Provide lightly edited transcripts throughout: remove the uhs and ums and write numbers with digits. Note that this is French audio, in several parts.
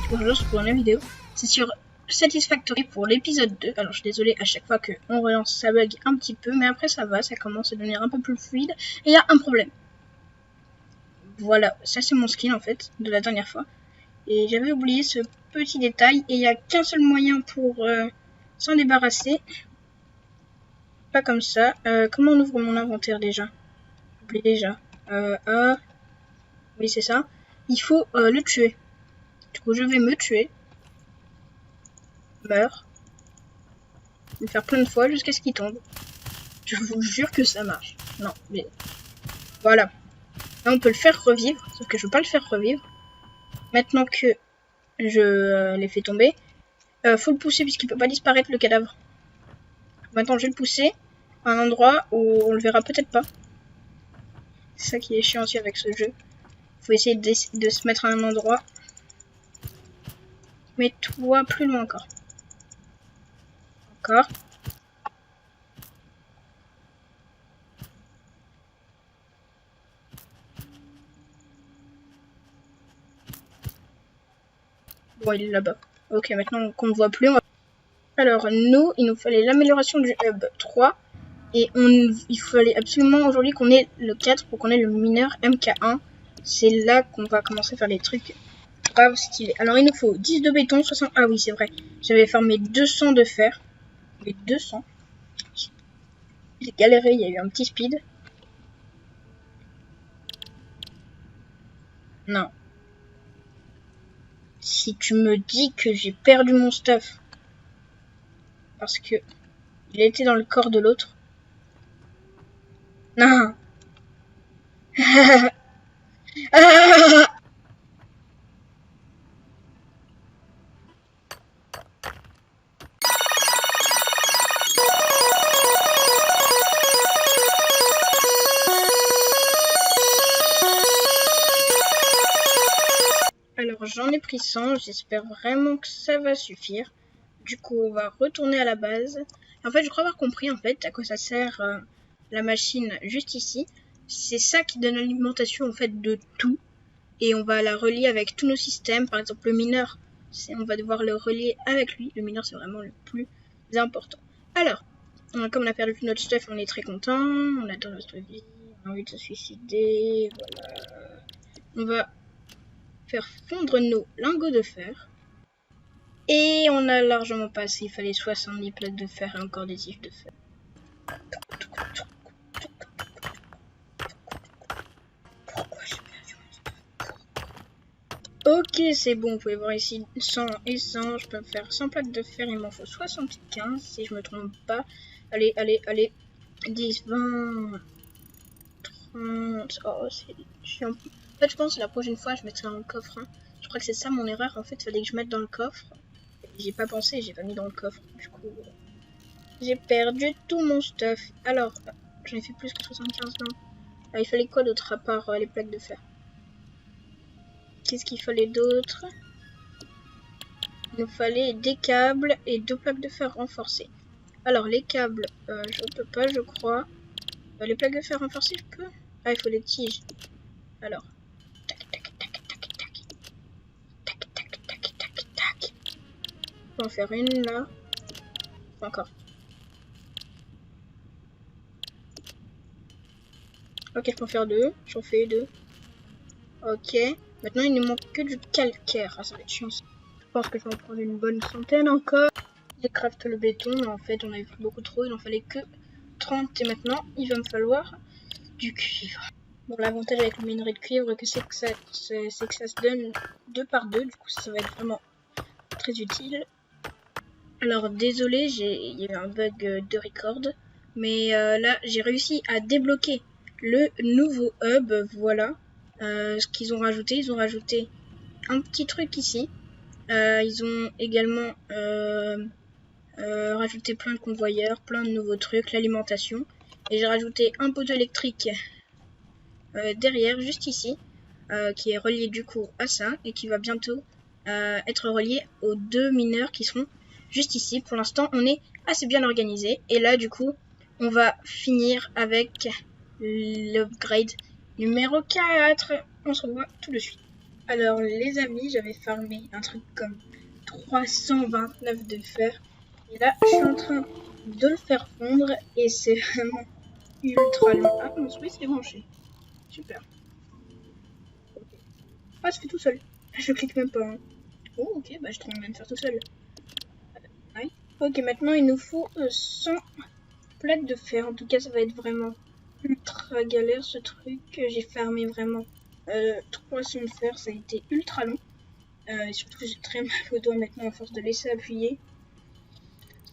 Bonjour pour la vidéo. C'est sur Satisfactory pour l'épisode 2. Alors je suis désolée à chaque fois qu'on relance ça bug un petit peu, mais après ça va, ça commence à devenir un peu plus fluide. Et il y a un problème. Voilà, ça c'est mon skin en fait, de la dernière fois. Et j'avais oublié ce petit détail, et il n'y a qu'un seul moyen pour s'en débarrasser. Pas comme ça. Comment on ouvre mon inventaire déjà? J'oublie déjà. Oui c'est ça. Il faut le tuer. Du coup je vais me tuer. Meurs. Le faire plein de fois jusqu'à ce qu'il tombe. Je vous jure que ça marche. Non, mais voilà. Là, on peut le faire revivre, sauf que je veux pas le faire revivre. Maintenant que je l'ai fait tomber, faut le pousser puisqu'il peut pas disparaître le cadavre. Maintenant, je vais le pousser à un endroit où on le verra peut-être pas. C'est ça qui est chiant aussi avec ce jeu. Faut essayer de se mettre à un endroit. Mets-toi plus loin encore. Encore. Bon, il est là-bas. Ok, maintenant qu'on ne voit plus, on va... Alors, nous, il nous fallait l'amélioration du hub 3. Et il fallait absolument aujourd'hui qu'on ait le 4 pour qu'on ait le mineur MK1. C'est là qu'on va commencer à faire les trucs grave stylés. Alors, il nous faut 10 de béton, 60... Ah oui, c'est vrai. J'avais farmé 200 de fer. Mais 200. J'ai galéré, il y a eu un petit speed. Non. Si tu me dis que j'ai perdu mon stuff parce que il était dans le corps de l'autre. Non. Alors j'en ai pris 100, j'espère vraiment que ça va suffire. Du coup on va retourner à la base. En fait je crois avoir compris en fait à quoi ça sert la machine juste ici. C'est ça qui donne l'alimentation en fait de tout. Et on va la relier avec tous nos systèmes. Par exemple le mineur, on va devoir le relier avec lui. Le mineur c'est vraiment le plus important. Alors, comme on a perdu tout notre stuff, on est très content. On attend notre vie, on a envie de se suicider. Voilà. On va faire fondre nos lingots de fer. Et on a largement passé, il fallait 70 plaques de fer et encore des ifs de fer. Pourquoi j'ai perdu mon stuff? Ok, c'est bon, vous pouvez voir ici 100 et 100, je peux me faire 100 plaques de fer, il m'en faut 75 si je me trompe pas. Allez, allez, allez, 10, 20, 30, oh c'est chiant. En fait je pense que la prochaine fois je mettrai dans le coffre. Hein. Je crois que c'est ça mon erreur, en fait il fallait que je mette dans le coffre. J'ai pas pensé, j'ai pas mis dans le coffre. Du coup, j'ai perdu tout mon stuff. Alors, j'en ai fait plus que 75, non. Ah, il fallait quoi d'autre à part les plaques de fer? Qu'est-ce qu'il fallait d'autre? Il nous fallait des câbles et 2 plaques de fer renforcées. Alors, les câbles, je peux pas, je crois. Les plaques de fer renforcées, je peux? Ah, il faut des tiges. Alors, tac, tac, tac, tac, tac. Tac, tac, tac, tac, tac. On va en faire une, là. Pas encore. Ok, je peux en faire 2. J'en fais 2. Ok. Maintenant, il ne manque que du calcaire. Ah, ça va être chiant. Je pense que je vais en prendre une bonne centaine encore. J'ai craft le béton, mais en fait, on avait pris beaucoup trop. Il en fallait que 30. Et maintenant, il va me falloir du cuivre. Bon, l'avantage avec le minerai de cuivre, c'est que ça se donne 2 par 2. Du coup, ça va être vraiment très utile. Alors, désolé, il y a eu un bug de record. Mais là, j'ai réussi à débloquer le nouveau hub. Voilà. Ce qu'ils ont rajouté, un petit truc ici. Ils ont également rajouté plein de convoyeurs, plein de nouveaux trucs, l'alimentation. Et j'ai rajouté un poteau électrique derrière, juste ici, qui est relié du coup à ça et qui va bientôt être relié aux 2 mineurs qui seront juste ici. Pour l'instant, on est assez bien organisé. Et là, du coup, on va finir avec l'upgrade numéro 4. On se revoit tout de suite. Alors les amis, j'avais farmé un truc comme 329 de fer. Et là, je suis en train de le faire fondre et c'est vraiment ultra long. Ah, mon Switch est branché. Super. Okay. Ah, ça fait tout seul. Je clique même pas. Hein. Oh, ok, bah je suis en train de faire tout seul. Ouais. Ok, maintenant il nous faut 100 plaques de fer. En tout cas, ça va être vraiment ultra galère ce truc. J'ai farmé vraiment 300 de fer. Ça a été ultra long. Et surtout, j'ai très mal au doigt maintenant à force de laisser appuyer.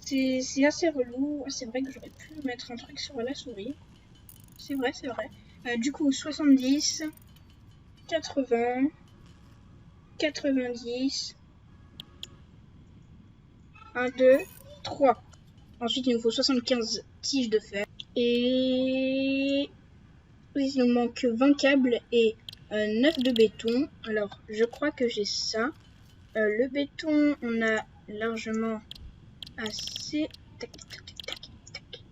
C'est assez relou. C'est vrai que j'aurais pu mettre un truc sur la souris. C'est vrai, c'est vrai. Du coup, 70, 80, 90, 1, 2, 3. Ensuite, il nous faut 75 tiges de fer. Et il nous manque 20 câbles et 9 de béton. Alors, je crois que j'ai ça. Le béton, on a largement assez. Tac, tac, tac, tac, tac.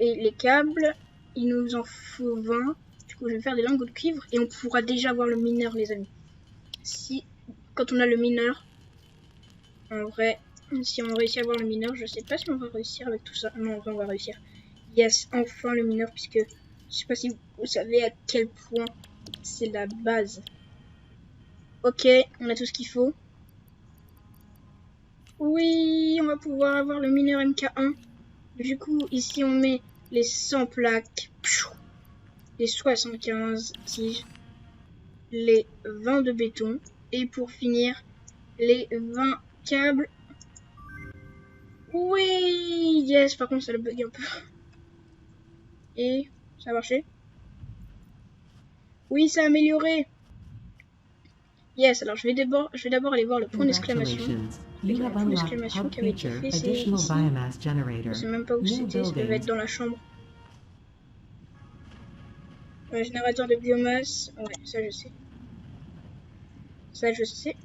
Et les câbles, il nous en faut 20. Du coup, je vais faire des lingots de cuivre et on pourra déjà avoir le mineur, les amis. Quand on a le mineur, en vrai, si on réussit à avoir le mineur, je sais pas si on va réussir avec tout ça. Non, on va réussir. Yes, enfin le mineur, puisque je sais pas si vous savez à quel point c'est la base. Ok, on a tout ce qu'il faut. Oui, on va pouvoir avoir le mineur MK1. Du coup, ici on met les 100 plaques, les 75 tiges, les 20 de béton, et pour finir, les 20 câbles. Oui, yes, par contre ça le bug un peu. Et ça a marché. Oui, ça a amélioré. Yes, alors je vais d'abord aller voir le point d'exclamation. Le point d'exclamation qui avait été fait, c'est ici. Je sais même pas où c'était, ça devait être dans la chambre. Générateur de biomasse, ouais, ça je sais. Ça je sais.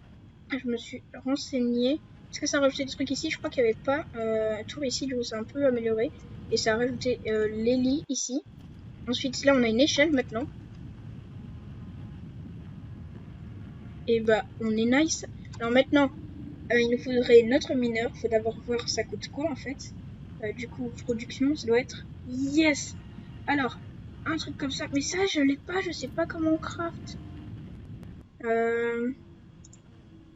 Je me suis renseignée. Est-ce que ça a rajouté des trucs ici? Je crois qu'il n'y avait pas tour ici, du coup c'est un peu amélioré. Et ça a rajouté les lits ici. Ensuite là on a une échelle maintenant. Et bah on est nice. Alors maintenant il nous faudrait notre mineur. Il faut d'abord voir ça coûte quoi en fait. Du coup production ça doit être yes. Alors un truc comme ça. Mais ça je l'ai pas, je sais pas comment on craft.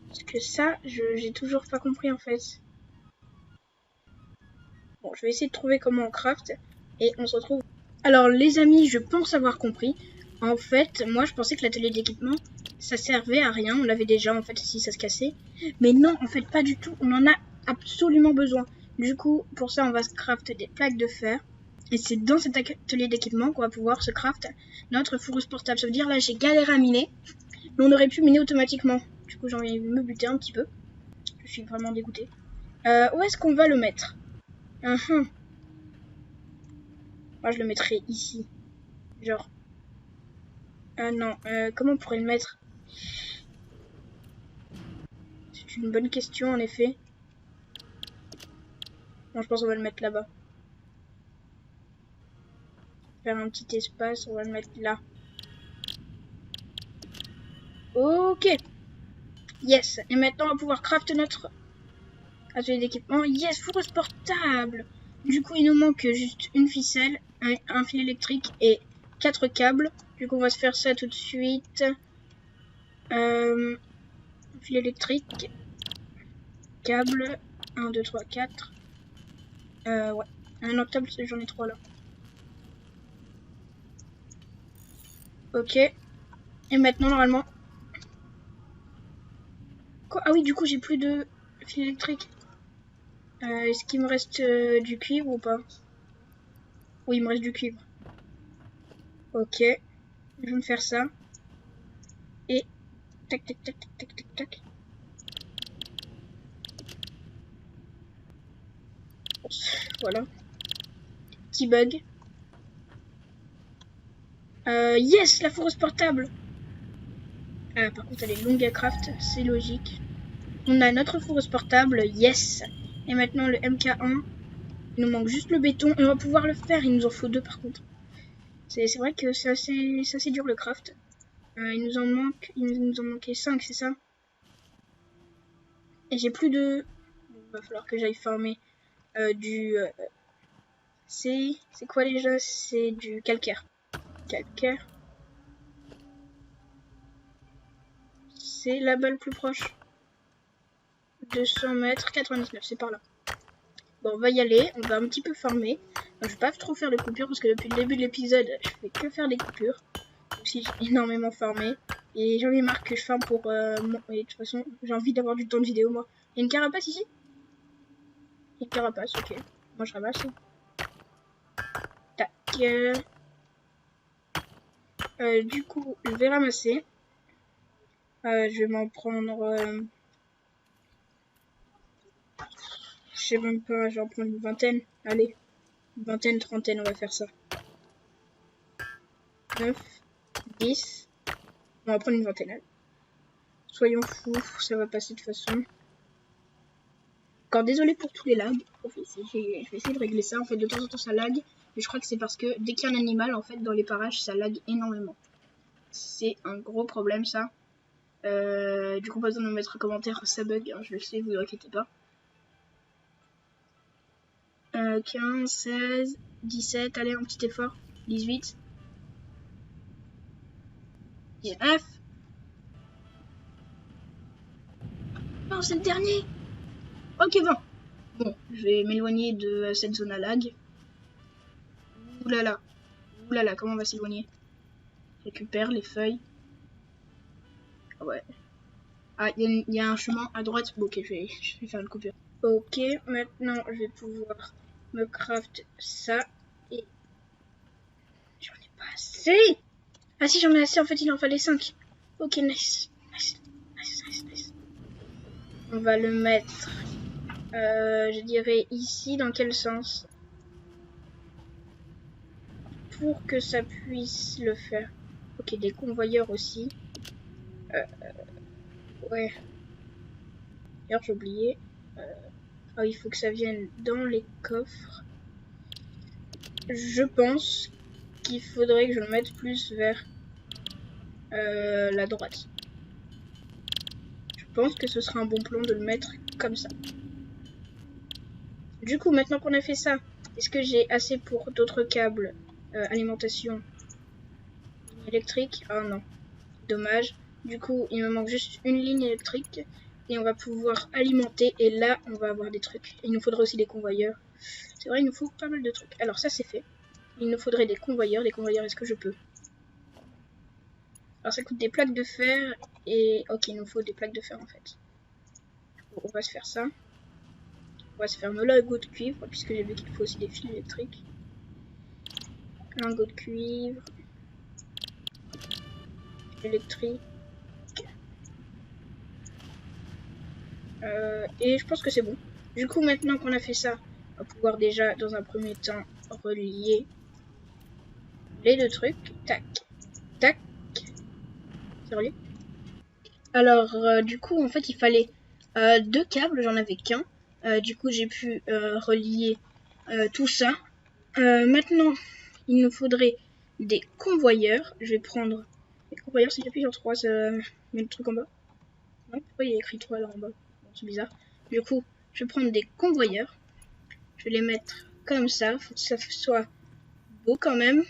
Parce que ça j'ai toujours pas compris en fait. Bon, je vais essayer de trouver comment on craft et on se retrouve. Alors les amis, je pense avoir compris. En fait, moi je pensais que l'atelier d'équipement, ça servait à rien. On l'avait déjà en fait si ça se cassait. Mais non, en fait pas du tout. On en a absolument besoin. Du coup, pour ça, on va se craft des plaques de fer. Et c'est dans cet atelier d'équipement qu'on va pouvoir se craft notre fourreuse portable. Ça veut dire là, j'ai galéré à miner. Mais on aurait pu miner automatiquement. Du coup, j'ai envie de me buter un petit peu. Je suis vraiment dégoûtée. Où est-ce qu'on va le mettre? Moi, je le mettrais ici. Genre. Ah non, comment on pourrait le mettre? C'est une bonne question, en effet. Bon, je pense qu'on va le mettre là-bas. Faire un petit espace, on va le mettre là. Ok. Yes. Et maintenant, on va pouvoir crafter notre atelier d'équipement. Yes, fourreuse portable. Du coup, il nous manque juste une ficelle, un fil électrique et 4 câbles. Du coup, on va se faire ça tout de suite. Fil électrique. Câble. 1, 2, 3, 4. Ouais. Un octable, j'en ai 3 là. Ok. Et maintenant, normalement... Quoi? Ah oui, du coup, j'ai plus de fil électrique. Est-ce qu'il me reste du cuivre ou pas? Oui, il me reste du cuivre. Ok. Je vais me faire ça. Et... Tac, tac, tac, tac, tac, tac, tac. Voilà. Petit bug. Yes, la fourreuse portable. Par contre, elle est longue à craft, c'est logique. On a notre fourreuse portable, yes. Et maintenant le MK1. Il nous manque juste le béton et on va pouvoir le faire. Il nous en faut 2 par contre. C'est vrai que c'est assez dur le craft. Il nous en manquait 5, c'est ça? Et j'ai plus de... Bon, va falloir que j'aille farmer du... c'est quoi déjà? C'est du calcaire. Calcaire. C'est là-bas le plus proche. 200 mètres, 99, c'est par là. Bon, on va y aller, on va un petit peu farmer. Donc, je vais pas trop faire de coupures parce que depuis le début de l'épisode, je fais que faire des coupures. Aussi, j'ai énormément farmé. Et j'en ai marre que je farme pour... Et de toute façon, j'ai envie d'avoir du temps de vidéo, moi. Il y a une carapace ici? Une carapace, ok. Moi, je ramasse. Tac. Du coup, je vais ramasser. Je vais m'en prendre... je sais même pas, je vais en prendre une vingtaine. Allez, une vingtaine, trentaine, on va faire ça. 9, 10. On va prendre une vingtaine. Allez. Soyons fous, ça va passer de toute façon. Encore désolé pour tous les lags. Je vais essayer de régler ça. En fait, de temps en temps, ça lag. Mais je crois que c'est parce que dès qu'il y a un animal, en fait, dans les parages, ça lag énormément. C'est un gros problème, ça. Du coup, pas besoin de me mettre un commentaire, ça bug. Hein, je le sais, vous inquiétez pas. 15, 16, 17, allez, un petit effort. 18. 19. Non, c'est le dernier. Ok, 20. Bon, je vais m'éloigner de cette zone à lag. Oulala. Oulala, comment on va s'éloigner? Récupère les feuilles. Ouais. Ah, il y a un chemin à droite. Bon, ok, je vais faire une coupure. Ok, maintenant je vais pouvoir me craft ça. Et j'en ai pas assez. Ah si, j'en ai assez, en fait il en fallait 5. Ok, nice. Nice, nice, nice, nice. On va le mettre, je dirais ici, dans quel sens? Pour que ça puisse le faire. Ok, des convoyeurs aussi. Ouais. D'ailleurs, j'ai oublié. Ah, il faut que ça vienne dans les coffres. Je pense qu'il faudrait que je le mette plus vers la droite. Je pense que ce sera un bon plan de le mettre comme ça. Du coup, maintenant qu'on a fait ça, est-ce que j'ai assez pour d'autres câbles alimentation électrique? Oh non, dommage. Du coup, il me manque juste une ligne électrique et on va pouvoir alimenter. Et là, on va avoir des trucs. Il nous faudra aussi des convoyeurs. C'est vrai, il nous faut pas mal de trucs. Alors ça, c'est fait. Il nous faudrait des convoyeurs. Des convoyeurs, est-ce que je peux? Alors ça coûte des plaques de fer. Et ok, il nous faut des plaques de fer en fait. Bon, on va se faire ça. On va se faire nos lingots de cuivre, puisque j'ai vu qu'il faut aussi des fils électriques. Lingots de cuivre. Électrique. Et je pense que c'est bon. Du coup, maintenant qu'on a fait ça, on va pouvoir déjà, dans un premier temps, relier les deux trucs. Tac, tac. C'est relié. Alors, du coup, en fait, il fallait deux câbles, j'en avais qu'un. Du coup, j'ai pu relier tout ça. Maintenant, il nous faudrait des convoyeurs. Je vais prendre les convoyeurs. Si j'appuie sur 3, ça met le truc en bas. Non, pourquoi il y a écrit 3 là en bas? Bon, c'est bizarre. Du coup, je vais prendre des convoyeurs. Je vais les mettre comme ça. Faut que ça soit beau quand même.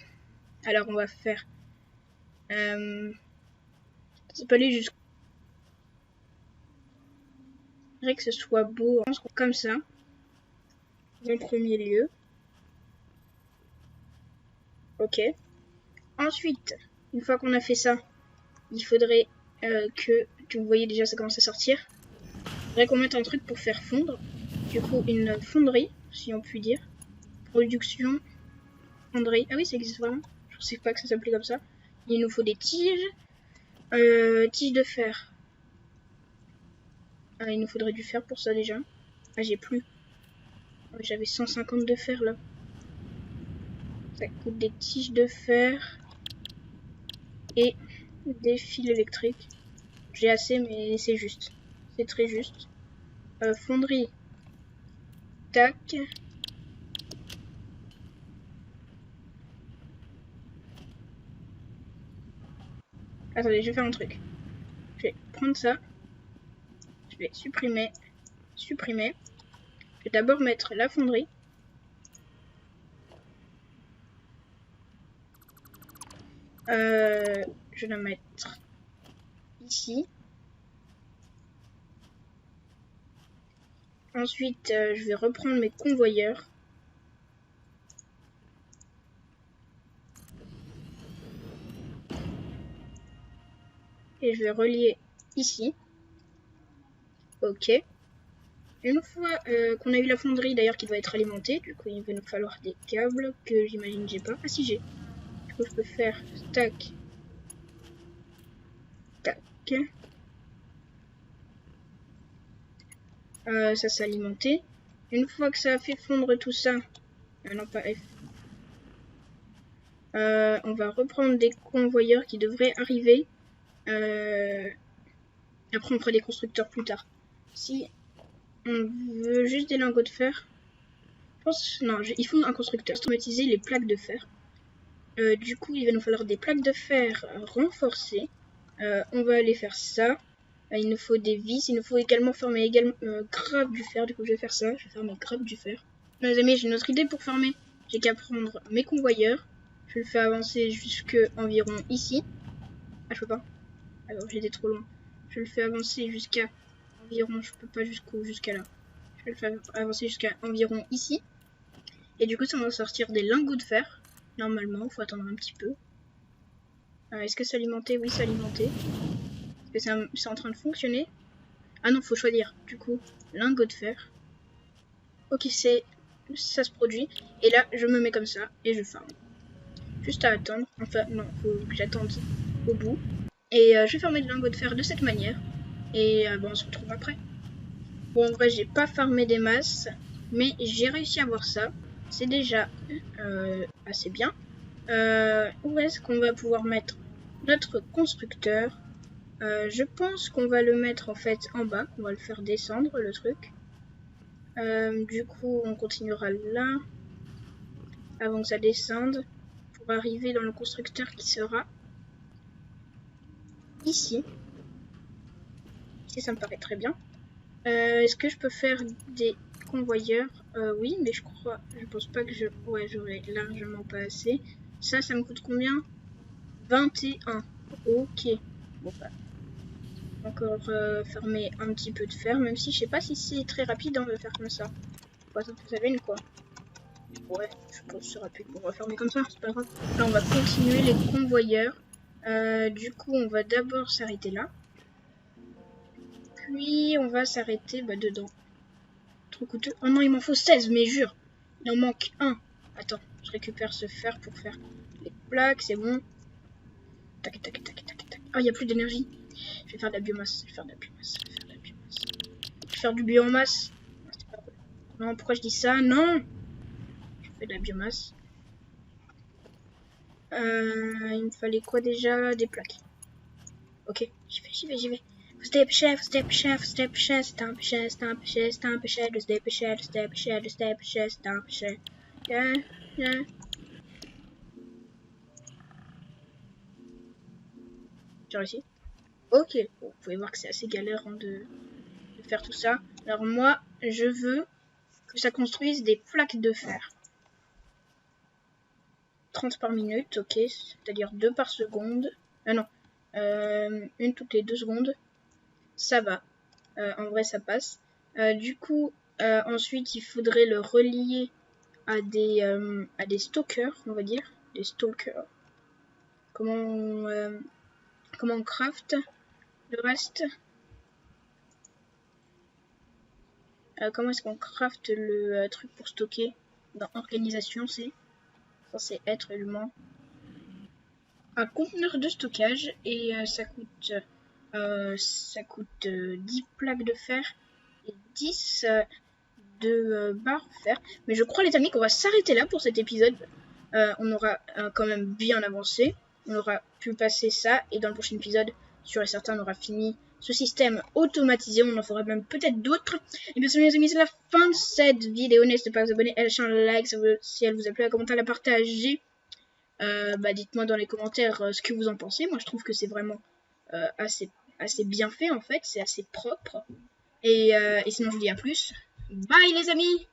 Alors, on va faire... ça peut aller jusqu'à... que ce soit beau comme ça. En premier lieu. Ok. Ensuite, une fois qu'on a fait ça, il faudrait que... Vous voyez déjà, ça commence à sortir. Il faudrait qu'on mette un truc pour faire fondre. Du coup, une fonderie, si on peut dire. Production, fonderie. Ah oui, ça existe vraiment. Je ne sais pas que ça s'appelait comme ça. Il nous faut des tiges. Tiges de fer. Ah, il nous faudrait du fer pour ça déjà. Ah, j'ai plus. J'avais 150 de fer là. Ça coûte des tiges de fer. Et des fils électriques. J'ai assez, mais c'est juste. C'est très juste. Fonderie. Tac. Attendez, je vais faire un truc. Je vais prendre ça. Je vais supprimer. Supprimer. Je vais d'abord mettre la fonderie. Je vais la mettre ici. Ensuite, je vais reprendre mes convoyeurs. Et je vais relier ici. Ok. Une fois qu'on a eu la fonderie d'ailleurs qui doit être alimentée, du coup il va nous falloir des câbles que j'imagine j'ai pas. Ah si j'ai. Du coup je peux faire tac. Tac. Ça s'est alimenté. Une fois que ça a fait fondre tout ça, non pas F. On va reprendre des convoyeurs qui devraient arriver. Après on fera des constructeurs plus tard. Si on veut juste des lingots de fer, je pense non, il faut un constructeur. Automatiser les plaques de fer. Du coup il va nous falloir des plaques de fer renforcées. On va aller faire ça. Il nous faut des vis. Il nous faut également fermer grappe du fer. Du coup je vais faire ça. Je vais fermer grappe du fer. Mes amis, j'ai une autre idée pour farmer. J'ai qu'à prendre mes convoyeurs. Je le fais avancer jusque environ ici. Ah, je peux pas. Alors, j'étais trop loin. Je le fais avancer jusqu'à environ. Je peux pas jusqu'à là. Je le fais avancer jusqu'à environ ici. Et du coup, ça va sortir des lingots de fer. Normalement, faut attendre un petit peu. Est-ce que c'est alimenté? Oui, c'est alimenté. Est-ce que c'est en train de fonctionner? Ah non, faut choisir. Du coup, lingots de fer. Ok, ça se produit. Et là, je me mets comme ça et je farme. Juste à attendre. Enfin, non, faut que j'attende au bout. Et je vais farmer le lingot de fer de cette manière. Et bon, on se retrouve après. Bon, en vrai, j'ai pas farmé des masses. Mais j'ai réussi à avoir ça. C'est déjà assez bien. Où est-ce qu'on va pouvoir mettre notre constructeur? Je pense qu'on va le mettre en fait en bas. On va le faire descendre le truc. Du coup, on continuera là. Avant que ça descende. Pour arriver dans le constructeur qui sera ici. Ici, ça me paraît très bien. Est-ce que je peux faire des convoyeurs? Oui, mais je pense pas que j'aurai largement pas assez. Ça me coûte combien? 21. Ok. Bon, bah. Encore fermer un petit peu de fer, même si je sais pas si c'est très rapide de faire comme ça. Faut attendre que ça vienne, quoi. Ouais, je pense que c'est rapide. Bon, on va fermer comme ça, c'est pas grave. Là, on va continuer les convoyeurs. Du coup, on va d'abord s'arrêter là. Puis, on va s'arrêter dedans. Trop coûteux. Oh non, il m'en faut 16, mais jure. Il en manque un. Attends, je récupère ce fer pour faire les plaques, c'est bon. Tac, tac, tac, tac, tac. Oh, il n'y a plus d'énergie. Je vais faire de la biomasse. Je vais faire du biomasse. Non, pourquoi je dis ça? Non! Je fais de la biomasse. Il me fallait quoi déjà? Des plaques. Ok, j'y vais. Faut se dépêcher, se dépêcher, se dépêcher, se dépêcher, se dépêcher, se dépêcher, se dépêcher, se dépêcher, se dépêcher, se dépêcher. J'ai réussi. Ok, bon, vous pouvez voir que c'est assez galère de faire tout ça. Alors moi, je veux que ça construise des plaques de fer. 30 par minute, ok, c'est-à-dire 2 par seconde. Ah non, une toutes les 2 secondes. Ça va, en vrai ça passe. Du coup, ensuite il faudrait le relier à des stalkers, on va dire. Des stalkers. Comment on craft le reste? Comment est-ce qu'on craft le truc pour stocker? Dans organisation, c'est censé être également un conteneur de stockage et ça coûte 10 plaques de fer et 10 de barres de fer. Mais je crois les amis qu'on va s'arrêter là pour cet épisode. On aura quand même bien avancé. On aura pu passer ça et dans le prochain épisode, sûr et certain, on aura fini ce système automatisé. On en fera même peut-être d'autres. Et bien sûr les amis, c'est la fin de cette vidéo. N'hésitez pas à vous abonner, à lâcher un like si elle vous a plu, à commenter, à la partager. Bah, dites-moi dans les commentaires ce que vous en pensez. Moi, je trouve que c'est vraiment assez bien fait, en fait. C'est assez propre. Et sinon, je vous dis à plus. Bye, les amis!